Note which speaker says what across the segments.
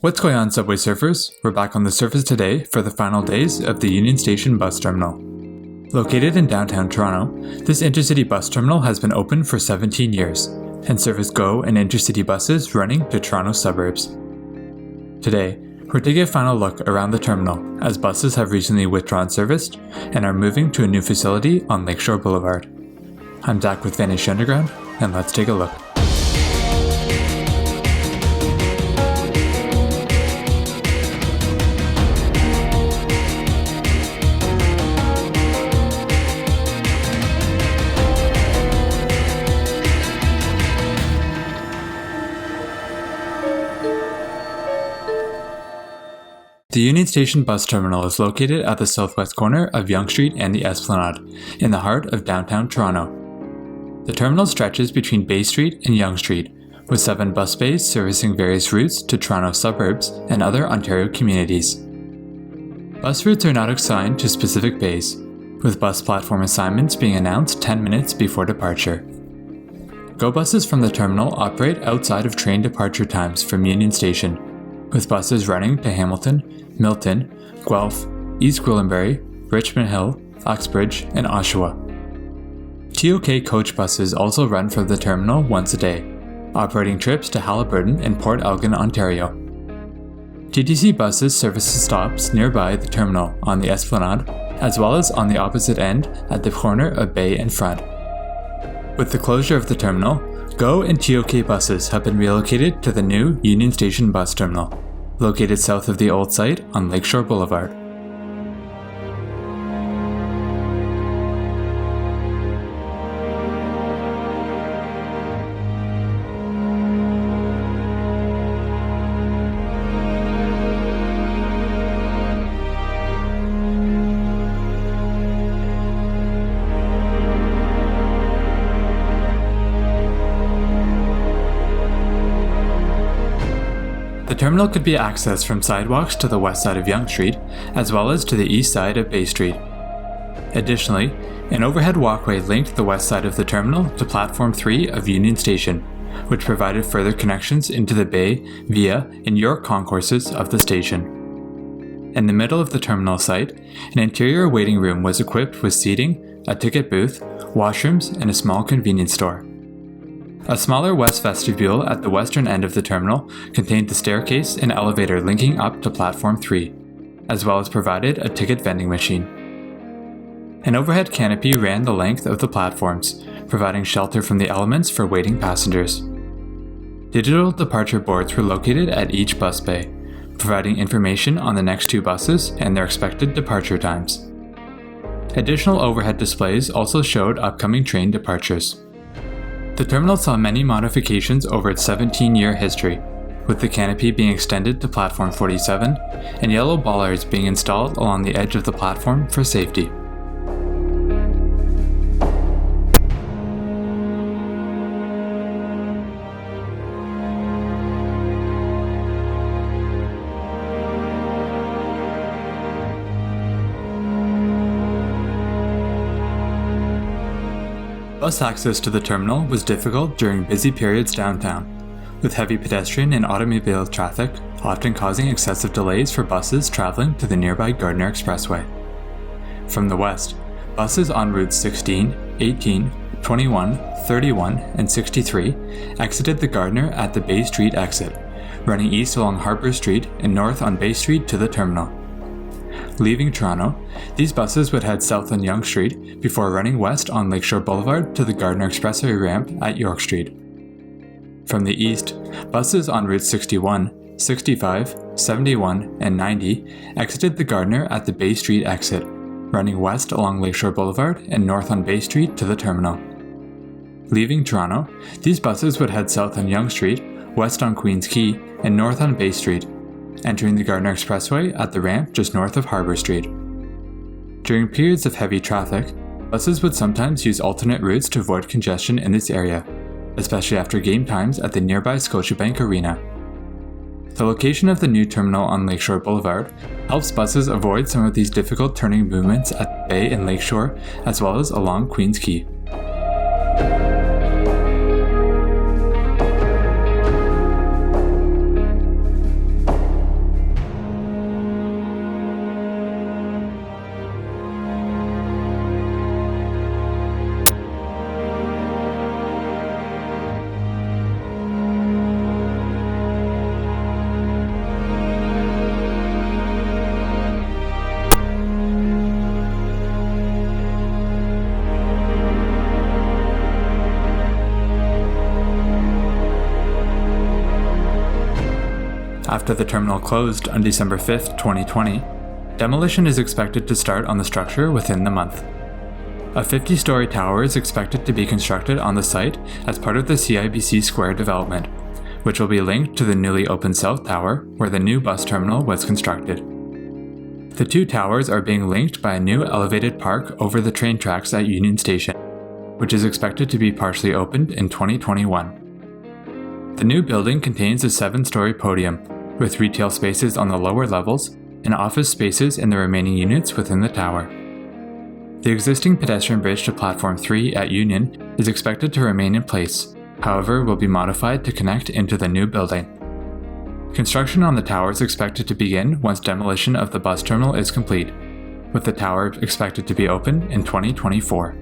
Speaker 1: What's going on, Subway surfers? We're back on the surface today for the final days of the Union Station bus terminal. Located in downtown Toronto, this intercity bus terminal has been open for 17 years and serves GO and intercity buses running to Toronto suburbs. Today, we're taking a final look around the terminal as buses have recently withdrawn service and are moving to a new facility on Lakeshore Boulevard. I'm Zach with Vanish Underground, and let's take a look. The Union Station bus terminal is located at the southwest corner of Yonge Street and the Esplanade, in the heart of downtown Toronto. The terminal stretches between Bay Street and Yonge Street, with 7 bus bays servicing various routes to Toronto suburbs and other Ontario communities. Bus routes are not assigned to specific bays, with bus platform assignments being announced 10 minutes before departure. GO buses from the terminal operate outside of train departure times from Union Station, with buses running to Hamilton, Milton, Guelph, East Gwillimbury, Richmond Hill, Uxbridge, and Oshawa. TOK coach buses also run from the terminal once a day, operating trips to Haliburton and Port Elgin, Ontario. TTC buses service stops nearby the terminal on the Esplanade, as well as on the opposite end at the corner of Bay and Front. With the closure of the terminal, GO and TOK buses have been relocated to the new Union Station bus terminal, located south of the old site on Lakeshore Boulevard. The terminal could be accessed from sidewalks to the west side of Yonge Street, as well as to the east side of Bay Street. Additionally, an overhead walkway linked the west side of the terminal to Platform 3 of Union Station, which provided further connections into the Bay, Via, and York concourses of the station. In the middle of the terminal site, an interior waiting room was equipped with seating, a ticket booth, washrooms, and a small convenience store. A smaller west vestibule at the western end of the terminal contained the staircase and elevator linking up to Platform 3, as well as provided a ticket vending machine. An overhead canopy ran the length of the platforms, providing shelter from the elements for waiting passengers. Digital departure boards were located at each bus bay, providing information on the next 2 buses and their expected departure times. Additional overhead displays also showed upcoming train departures. The terminal saw many modifications over its 17-year history, with the canopy being extended to Platform 47 and yellow bollards being installed along the edge of the platform for safety. Bus access to the terminal was difficult during busy periods downtown, with heavy pedestrian and automobile traffic often causing excessive delays for buses traveling to the nearby Gardiner Expressway. From the west, buses on routes 16, 18, 21, 31, and 63 exited the Gardiner at the Bay Street exit, running east along Harbour Street and north on Bay Street to the terminal. Leaving Toronto, these buses would head south on Yonge Street before running west on Lakeshore Boulevard to the Gardiner Expressway ramp at York Street. From the east, buses on routes 61, 65, 71, and 90 exited the Gardiner at the Bay Street exit, running west along Lakeshore Boulevard and north on Bay Street to the terminal. Leaving Toronto, these buses would head south on Yonge Street, west on Queens Quay, and north on Bay Street, entering the Gardiner Expressway at the ramp just north of Harbour Street. During periods of heavy traffic, buses would sometimes use alternate routes to avoid congestion in this area, especially after game times at the nearby Scotiabank Arena. The location of the new terminal on Lakeshore Boulevard helps buses avoid some of these difficult turning movements at the Bay and Lakeshore, as well as along Queens Quay. After the terminal closed on December 5, 2020, demolition is expected to start on the structure within the month. A 50-story tower is expected to be constructed on the site as part of the CIBC Square development, which will be linked to the newly opened South Tower, where the new bus terminal was constructed. The two towers are being linked by a new elevated park over the train tracks at Union Station, which is expected to be partially opened in 2021. The new building contains a 7-story podium, with retail spaces on the lower levels and office spaces in the remaining units within the tower. The existing pedestrian bridge to Platform 3 at Union is expected to remain in place, however will be modified to connect into the new building. Construction on the tower is expected to begin once demolition of the bus terminal is complete, with the tower expected to be open in 2024.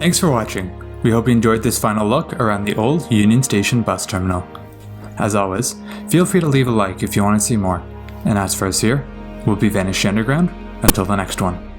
Speaker 1: Thanks for watching. We hope you enjoyed this final look around the old Union Station bus terminal. As always, feel free to leave a like if you want to see more. And as for us here, we'll be Vanished Underground until the next one.